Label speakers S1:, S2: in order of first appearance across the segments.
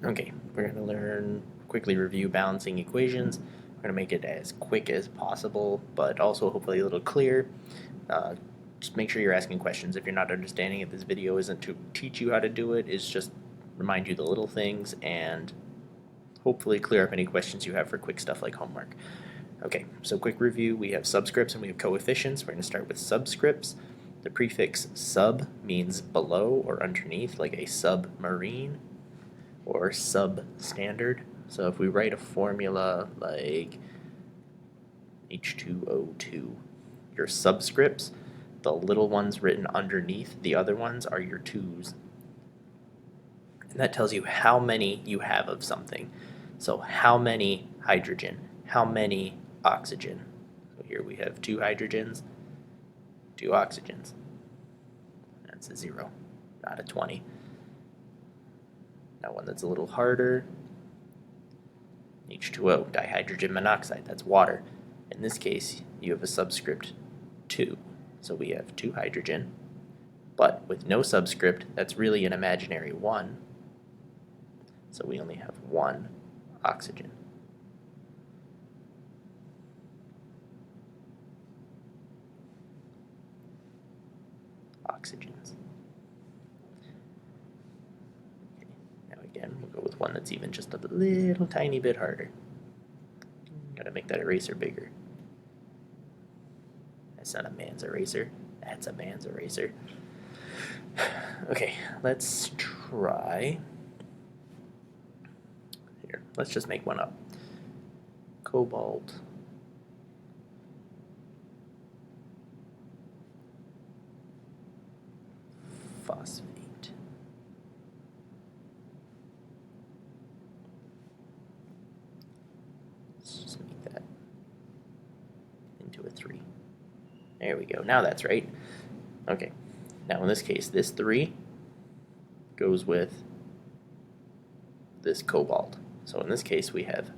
S1: Okay, we're going to quickly review balancing equations. We're going to make it as quick as possible, but also hopefully a little clear. Just make sure you're asking questions if you're not understanding it. This video isn't to teach you how to do it, it's just remind you the little things and hopefully clear up any questions you have for quick stuff like homework. Okay, so quick review, we have subscripts and we have coefficients. We're going to start with subscripts. The prefix sub means below or underneath, like a submarine or substandard. So if we write a formula like H2O2, your subscripts, the little ones written underneath the other ones, are your 2's. And that tells you how many you have of something. So how many hydrogen, how many oxygen. So here we have 2 hydrogens, 2 oxygens. That's a 0, not a 20. Now one that's a little harder, H2o Dihydrogen Monoxide, that's water. In this case, you have a subscript 2. So we have 2 hydrogen, but with no subscript, that's really an imaginary 1. So we only have 1 oxygen. Oxygens. Okay. Now again, we'll go with one that's even just a little tiny bit harder. Gotta make that eraser bigger. That's not a man's eraser, that's a man's eraser. Okay, let's try. Here, let's just make one up. Cobalt phosphate. Let's just make that into a 3. There we go, now that's right. Okay, now in this case, this 3 goes with this cobalt. So in this case, we have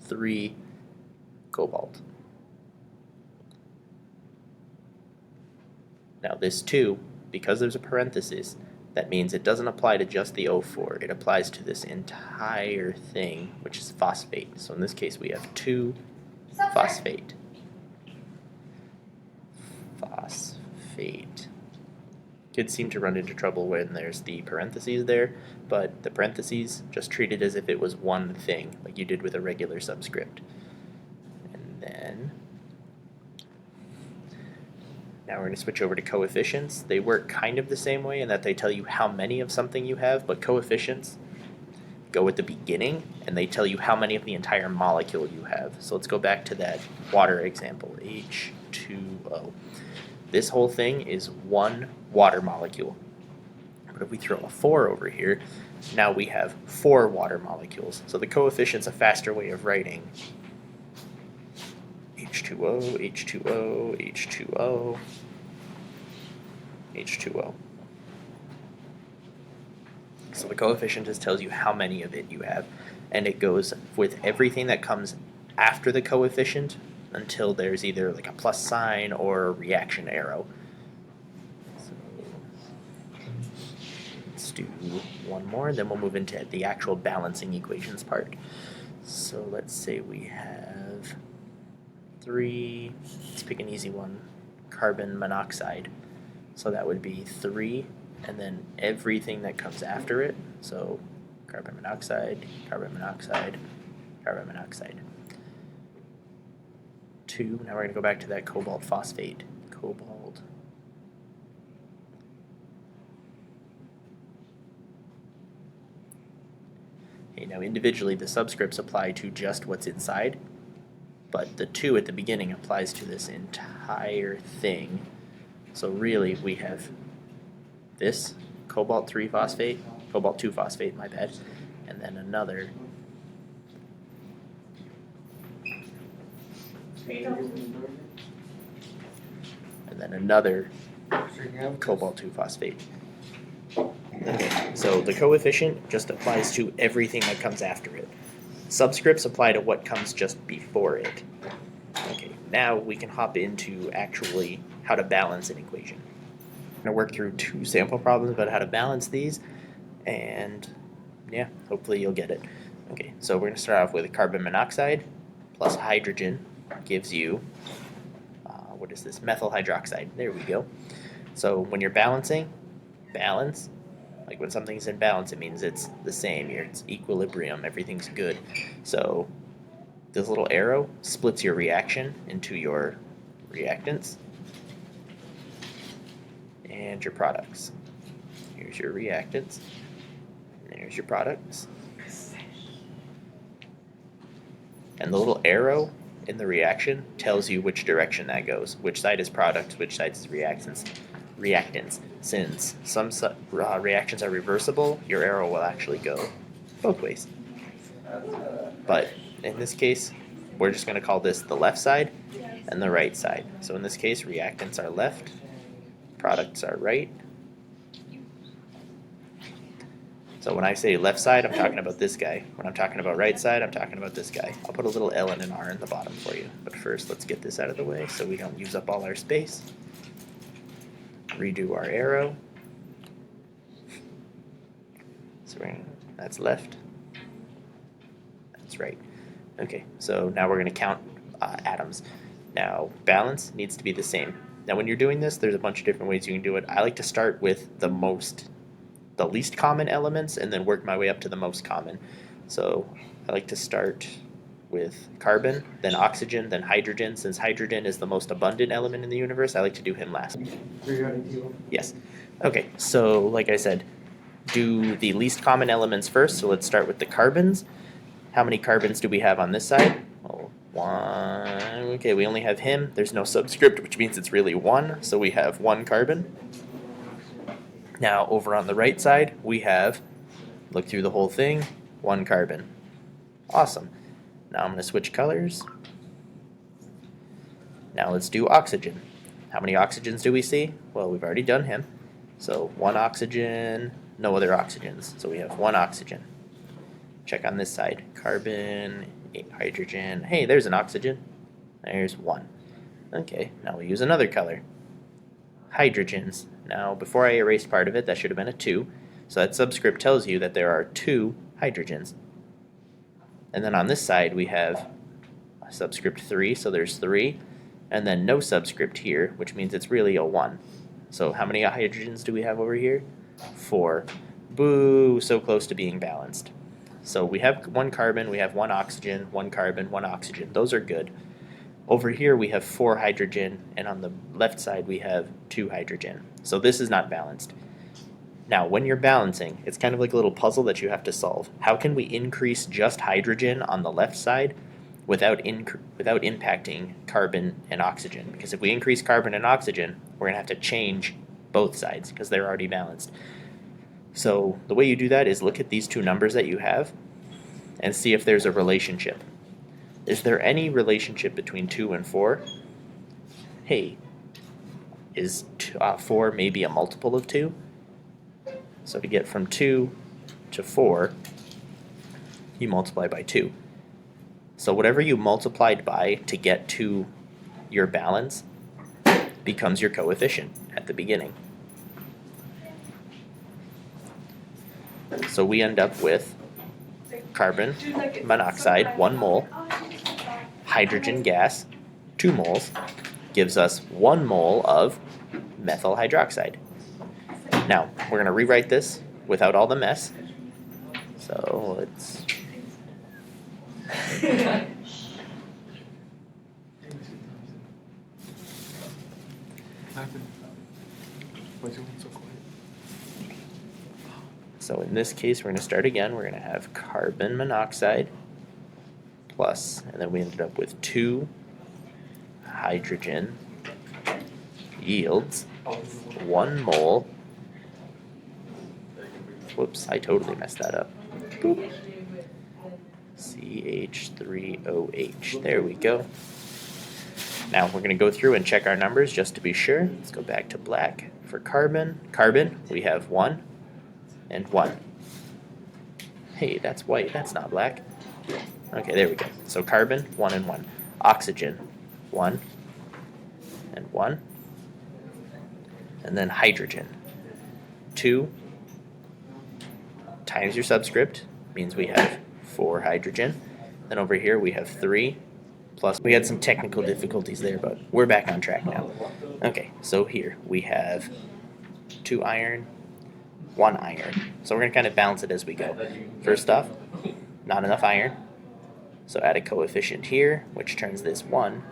S1: 3 cobalt. Now this 2, because there's a parenthesis, that means it doesn't apply to just the O4. It applies to this entire thing, which is phosphate. So in this case, we have 2 phosphate. Phosphate. Kids seem to run into trouble when there's the parentheses there, but the parentheses just treat it as if it was one thing, like you did with a regular subscript. And then now we're going to switch over to coefficients. They work kind of the same way in that they tell you how many of something you have, but coefficients go at the beginning and they tell you how many of the entire molecule you have. So let's go back to that water example, H2O. This whole thing is 1 water molecule. But if we throw a 4 over here, now we have 4 water molecules. So the coefficient's a faster way of writing H2O, H2O, H2O, H2O. So the coefficient just tells you how many of it you have, and it goes with everything that comes after the coefficient until there's either like a plus sign or a reaction arrow. So let's do one more, then we'll move into the actual balancing equations part. So let's say we have 3, let's pick an easy one, carbon monoxide. So that would be 3, and then everything that comes after it. So carbon monoxide, carbon monoxide, carbon monoxide. 2, now we're going to go back to that cobalt phosphate. Cobalt. Okay, now individually the subscripts apply to just what's inside, but the 2 at the beginning applies to this entire thing. So really we have this cobalt 3 phosphate, cobalt 2 phosphate, my bad, and then another cobalt 2 phosphate. Okay, so the coefficient just applies to everything that comes after it. Subscripts apply to what comes just before it. Okay, now we can hop into actually how to balance an equation. I'm going to work through 2 sample problems about how to balance these, and Yeah, hopefully you'll get it. Okay, so we're going to start off with carbon monoxide plus hydrogen gives you, what is this, methyl hydroxide. There we go. So when you're balancing, balance, like when something's in balance, it means it's the same, it's equilibrium, everything's good. So this little arrow splits your reaction into your reactants and your products. Here's your reactants, and there's your products. And the little arrow in the reaction tells you which direction that goes, which side is products, which side is reactants. Since some reactions are reversible, your arrow will actually go both ways. But in this case, we're just going to call this the left side and the right side. So in this case, reactants are left, products are right. So when I say left side, I'm talking about this guy. When I'm talking about right side, I'm talking about this guy. I'll put a little L and an R in the bottom for you. But first, let's get this out of the way so we don't use up all our space. Redo our arrow. So that's left. That's right. Okay, so now we're going to count atoms. Now, balance needs to be the same. Now, when you're doing this, there's a bunch of different ways you can do it. I like to start with the least common elements and then work my way up to the most common. So I like to start with carbon, then oxygen, then hydrogen. Since hydrogen is the most abundant element in the universe, I like to do him last. Yes. Okay, so like I said, do the least common elements first. So let's start with the carbons. How many carbons do we have on this side? Oh, one. Okay, we only have him. There's no subscript, which means it's really one. So we have one carbon. Now, over on the right side, we have, look through the whole thing, one carbon. Awesome. Now I'm going to switch colors. Now let's do oxygen. How many oxygens do we see? Well, we've already done him. So one oxygen, no other oxygens. So we have one oxygen. Check on this side. Carbon, hydrogen. Hey, there's an oxygen. There's one. Okay, now we'll use another color. Hydrogens. Now, before I erased part of it, that should have been a 2. So that subscript tells you that there are 2 hydrogens. And then on this side, we have a subscript 3, so there's 3. And then no subscript here, which means it's really a 1. So how many hydrogens do we have over here? 4. Boo, so close to being balanced. So we have one carbon, we have one oxygen, one carbon, one oxygen. Those are good. Over here we have 4 hydrogen, and on the left side we have 2 hydrogen. So this is not balanced. Now, when you're balancing, it's kind of like a little puzzle that you have to solve. How can we increase just hydrogen on the left side without impacting carbon and oxygen? Because if we increase carbon and oxygen, we're going to have to change both sides because they're already balanced. So the way you do that is look at these two numbers that you have and see if there's a relationship. Is there any relationship between 2 and 4? Hey, is 4 maybe a multiple of 2? So to get from 2 to 4, you multiply by 2. So whatever you multiplied by to get to your balance becomes your coefficient at the beginning. So we end up with carbon monoxide, 1 mole, hydrogen gas, 2 moles, gives us 1 mole of methyl hydroxide. Now, we're going to rewrite this without all the mess. So let's... So in this case, we're going to start again. We're going to have carbon monoxide plus, and then we ended up with 2 hydrogen yields 1 mole. Whoops, I totally messed that up. Boop. CH3OH. There we go. Now we're going to go through and check our numbers just to be sure. Let's go back to black. For carbon, we have 1 and 1. Hey, that's white. That's not black. Okay, there we go. So carbon, 1 and 1. Oxygen, 1 and 1. And then hydrogen, 2. times your subscript means we have 4 hydrogen. Then over here we have 3, plus we had some technical difficulties there, but we're back on track now. Okay, so here we have 2 iron, 1 iron. So we're going to kind of balance it as we go. First off, not enough iron, so add a coefficient here, which turns this 1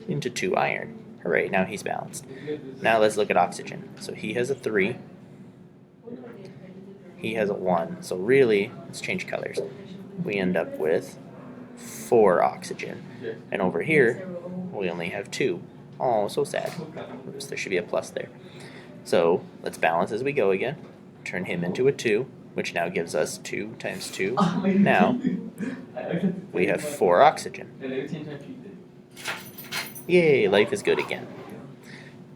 S1: into 2 iron. Hooray, now he's balanced. Now let's look at oxygen. So he has a 3, he has a 1, so really, let's change colors. We end up with 4 oxygen, and over here, we only have 2. Oh, so sad. Oops, there should be a plus there. So let's balance as we go again. Turn him into a 2, which now gives us 2 times 2. Now, we have 4 oxygen. Yay, life is good again.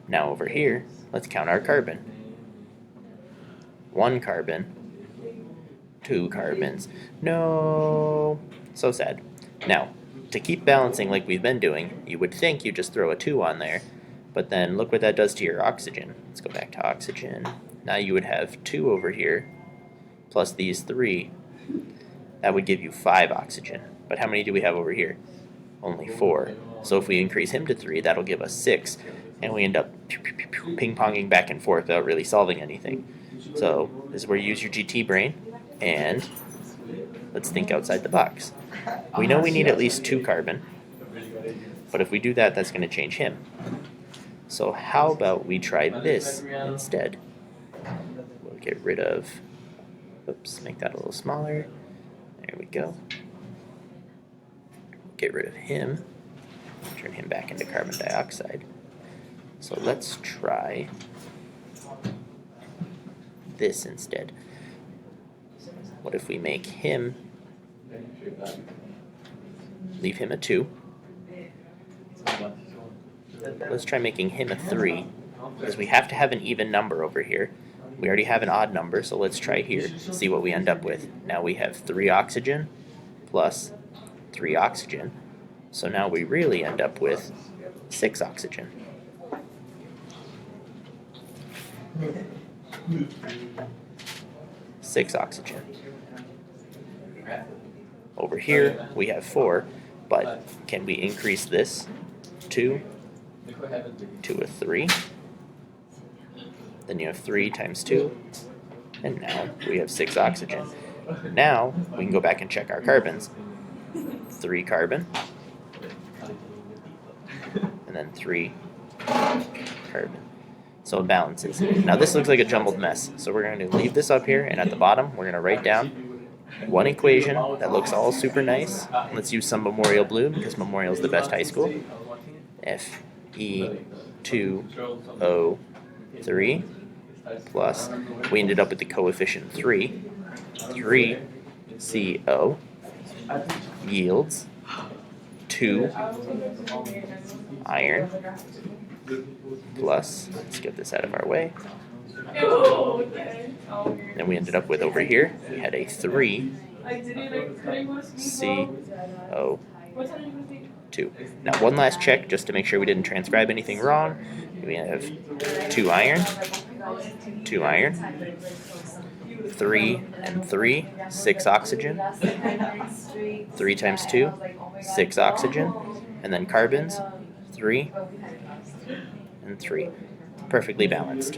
S1: Now over here, let's count our carbon. 1 carbon, 2 carbons. No, so sad. Now, to keep balancing like we've been doing, you would think you just throw a 2 on there, but then look what that does to your oxygen. Let's go back to oxygen. Now you would have 2 over here, plus these 3. That would give you 5 oxygen. But how many do we have over here? Only 4. So if we increase him to 3, that'll give us 6, and we end up ping-ponging back and forth without really solving anything. So this is where you use your GT brain, and let's think outside the box. We know we need at least 2 carbon, but if we do that, that's going to change him. So how about we try this instead? We'll get rid of, oops, make that a little smaller. There we go. Get rid of him. Turn him back into carbon dioxide. So let's try this instead. What if we make him, leave him a 2. Let's try making him a 3, because we have to have an even number over here. We already have an odd number, so let's try here, see what we end up with. Now we have 3 oxygen plus 3 oxygen. So now we really end up with 6 oxygen. Six oxygen. Over here we have 4, but can we increase this to a 3? Then you have 3 times 2, and now we have 6 oxygen. Now we can go back and check our carbons. 3 carbon, and then 3 carbon. So it balances. Now this looks like a jumbled mess, so we're going to leave this up here, and at the bottom we're going to write down one equation that looks all super nice. Let's use some Memorial Blue, because Memorial is the best high school. H2o 3 plus, we ended up with the coefficient 3. 3CO yields 2 iron plus, let's get this out of our way. Then we ended up with, over here, we had a 3CO2. Now one last check just to make sure we didn't transcribe anything wrong. We have 2 iron, 3 and 3, 6 oxygen, 3 times 2, 6 oxygen, and then carbons, 3 and 3. Perfectly balanced.